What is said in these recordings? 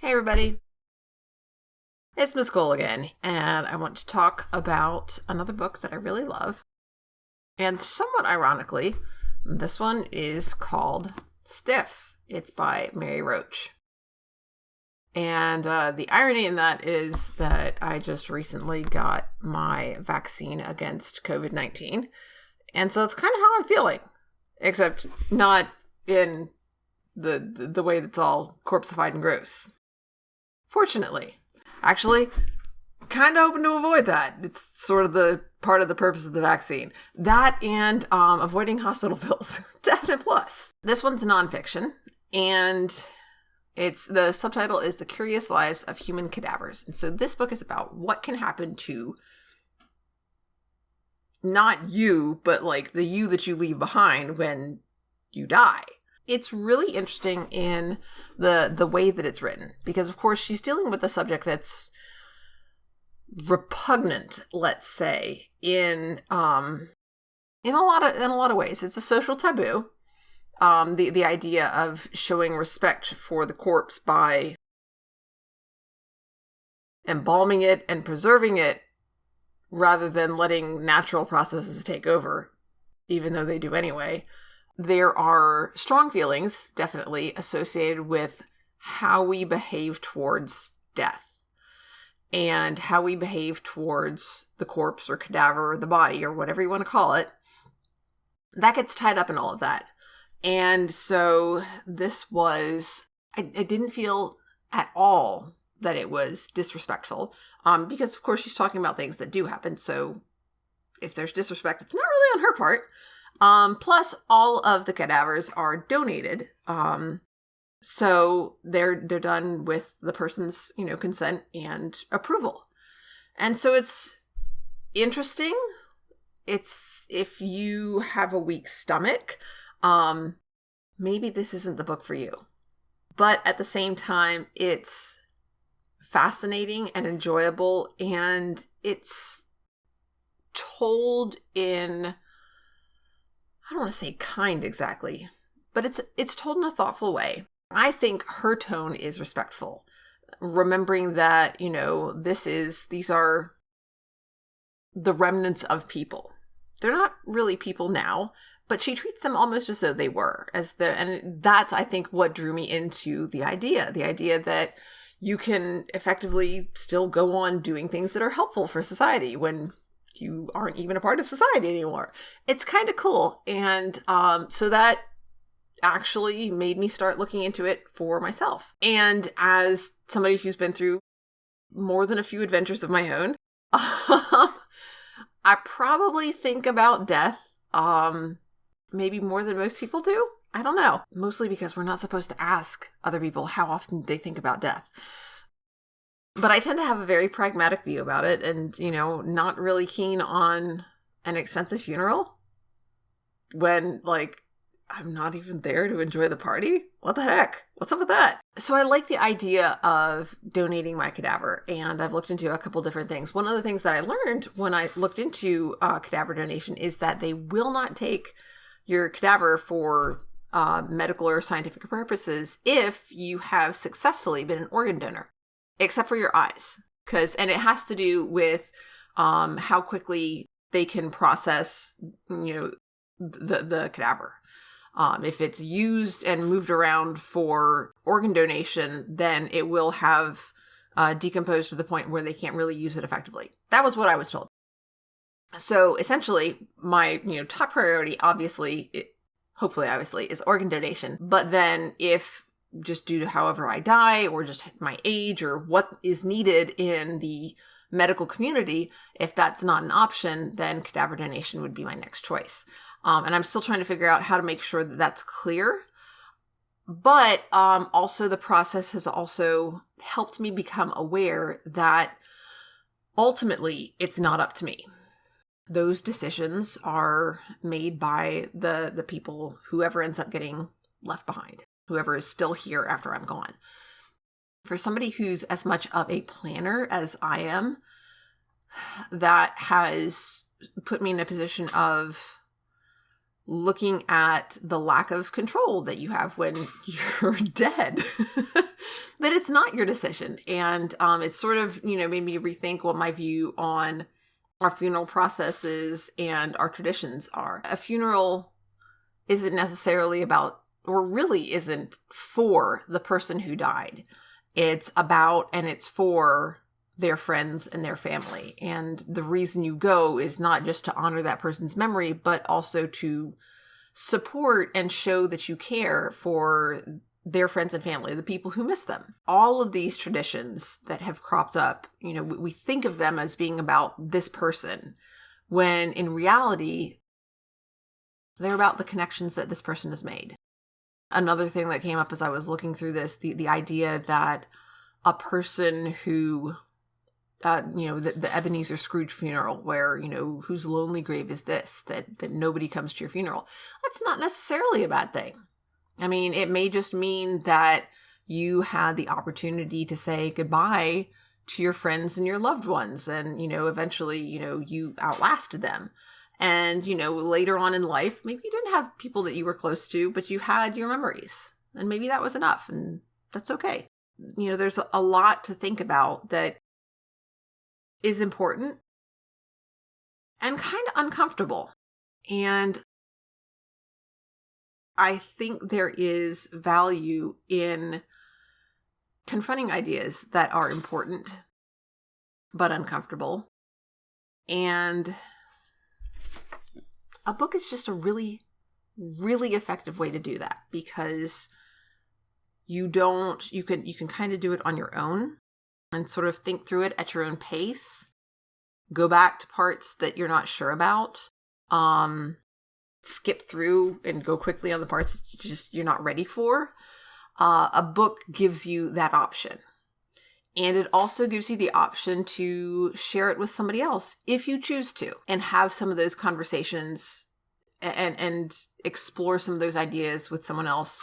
Hey everybody, it's Miss Cole again, and I want to talk about another book that I really love. And somewhat ironically, this one is called Stiff. It's by Mary Roach. And the irony in that is that I just recently got my vaccine against COVID-19. And so it's kind of how I'm feeling, except not in the way that's all corpseified and gross. Fortunately. Actually, kind of hoping to avoid that. It's sort of the part of the purpose of the vaccine. That and avoiding hospital bills. Definite plus. This one's nonfiction, and the subtitle is The Curious Lives of Human Cadavers. And so this book is about what can happen to not you, but like the you that you leave behind when you die. It's really interesting in the way that it's written, because of course she's dealing with a subject that's repugnant, let's say, in a lot of ways. It's a social taboo. The idea of showing respect for the corpse by embalming it and preserving it rather than letting natural processes take over, even though they do anyway. There are strong feelings, definitely, associated with how we behave towards death and how we behave towards the corpse or cadaver or the body or whatever you want to call it. That gets tied up in all of that. And so this was, I didn't feel at all that it was disrespectful, because of course she's talking about things that do happen. So if there's disrespect, it's not really on her part. Plus, all of the cadavers are donated, so they're done with the person's, consent and approval. And so it's interesting. It's, if you have a weak stomach, maybe this isn't the book for you. But at the same time, it's fascinating and enjoyable, and it's told in, I don't want to say kind exactly, but it's told in a thoughtful way. I think her tone is respectful, remembering that, these are the remnants of people. They're not really people now, but she treats them almost as though they were, and that's, I think, what drew me into the idea that you can effectively still go on doing things that are helpful for society when you aren't even a part of society anymore. It's kind of cool. And so that actually made me start looking into it for myself. And as somebody who's been through more than a few adventures of my own, I probably think about death maybe more than most people do. I don't know. Mostly because we're not supposed to ask other people how often they think about death. But I tend to have a very pragmatic view about it, and, not really keen on an expensive funeral when, I'm not even there to enjoy the party. What the heck? What's up with that? So I like the idea of donating my cadaver, and I've looked into a couple different things. One of the things that I learned when I looked into cadaver donation is that they will not take your cadaver for medical or scientific purposes if you have successfully been an organ donor. Except for your eyes, and it has to do with how quickly they can process, the cadaver. If it's used and moved around for organ donation, then it will have decomposed to the point where they can't really use it effectively. That was what I was told. So essentially, my top priority, hopefully, is organ donation. But then if just due to however I die or just my age or what is needed in the medical community, if that's not an option, then cadaver donation would be my next choice. And I'm still trying to figure out how to make sure that that's clear. But also the process has also helped me become aware that ultimately it's not up to me. Those decisions are made by the people, whoever ends up getting left behind, whoever is still here after I'm gone. For somebody who's as much of a planner as I am, that has put me in a position of looking at the lack of control that you have when you're dead, that it's not your decision. And it sort of, made me rethink what my view on our funeral processes and our traditions are. A funeral isn't necessarily about, or really isn't for the person who died. It's about, and it's for their friends and their family. And the reason you go is not just to honor that person's memory, but also to support and show that you care for their friends and family, the people who miss them. All of these traditions that have cropped up, we think of them as being about this person, when in reality, they're about the connections that this person has made. Another thing that came up as I was looking through this, the idea that a person who, the Ebenezer Scrooge funeral, where, whose lonely grave is this, that nobody comes to your funeral. That's not necessarily a bad thing. I mean, it may just mean that you had the opportunity to say goodbye to your friends and your loved ones. And, eventually, you outlasted them. And, later on in life, maybe you didn't have people that you were close to, but you had your memories. And maybe that was enough. And that's okay. There's a lot to think about that is important and kind of uncomfortable. And I think there is value in confronting ideas that are important but uncomfortable. And a book is just a really, really effective way to do that, because you can kind of do it on your own and sort of think through it at your own pace. Go back to parts that you're not sure about. Skip through and go quickly on the parts that you're not ready for. A book gives you that option. And it also gives you the option to share it with somebody else if you choose to, and have some of those conversations and explore some of those ideas with someone else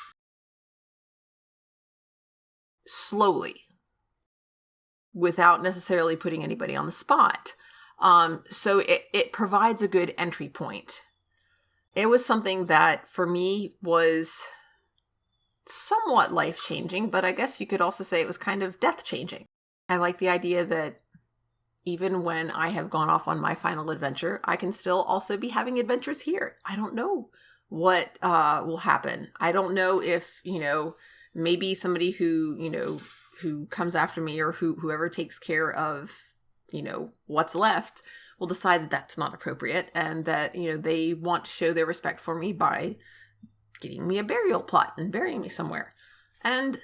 slowly, without necessarily putting anybody on the spot. So it provides a good entry point. It was something that for me was somewhat life-changing, but I guess you could also say it was kind of death-changing. I like the idea that even when I have gone off on my final adventure, I can still also be having adventures here. I don't know what will happen. I don't know if, maybe somebody who comes after me, or whoever takes care of, what's left, will decide that that's not appropriate, and that, they want to show their respect for me by getting me a burial plot and burying me somewhere. And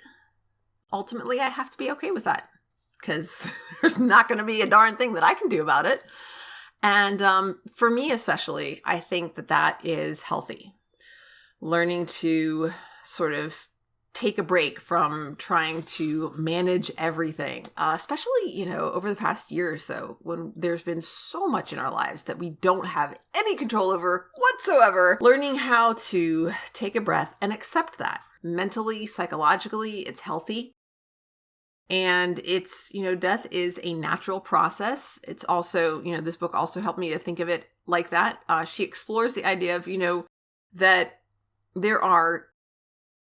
ultimately, I have to be okay with that, because there's not going to be a darn thing that I can do about it. And for me especially, I think that is healthy. Learning to sort of take a break from trying to manage everything, especially, over the past year or so, when there's been so much in our lives that we don't have any control over whatsoever. Learning how to take a breath and accept that. Mentally, psychologically, it's healthy. And it's, death is a natural process. It's also, this book also helped me to think of it like that. She explores the idea of, that there are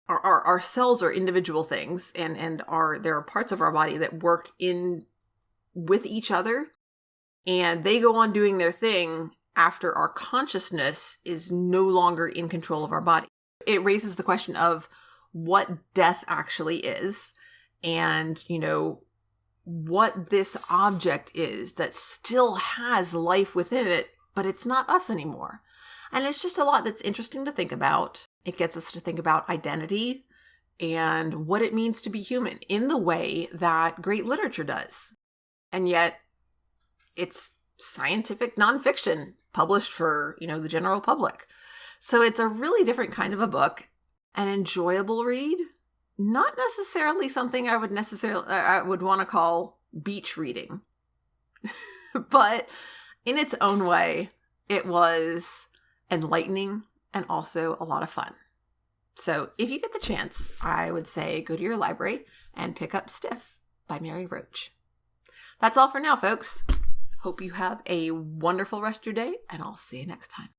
our cells are individual things, and there are parts of our body that work in with each other, and they go on doing their thing after our consciousness is no longer in control of our body. It raises the question of what death actually is, and, what this object is that still has life within it, but it's not us anymore. And it's just a lot that's interesting to think about. It gets us to think about identity and what it means to be human in the way that great literature does. And yet, it's scientific nonfiction published for, the general public. So it's a really different kind of a book, an enjoyable read. Not necessarily something I would want to call beach reading. But in its own way, it was enlightening and also a lot of fun. So if you get the chance, I would say go to your library and pick up Stiff by Mary Roach. That's all for now, folks. Hope you have a wonderful rest of your day, and I'll see you next time.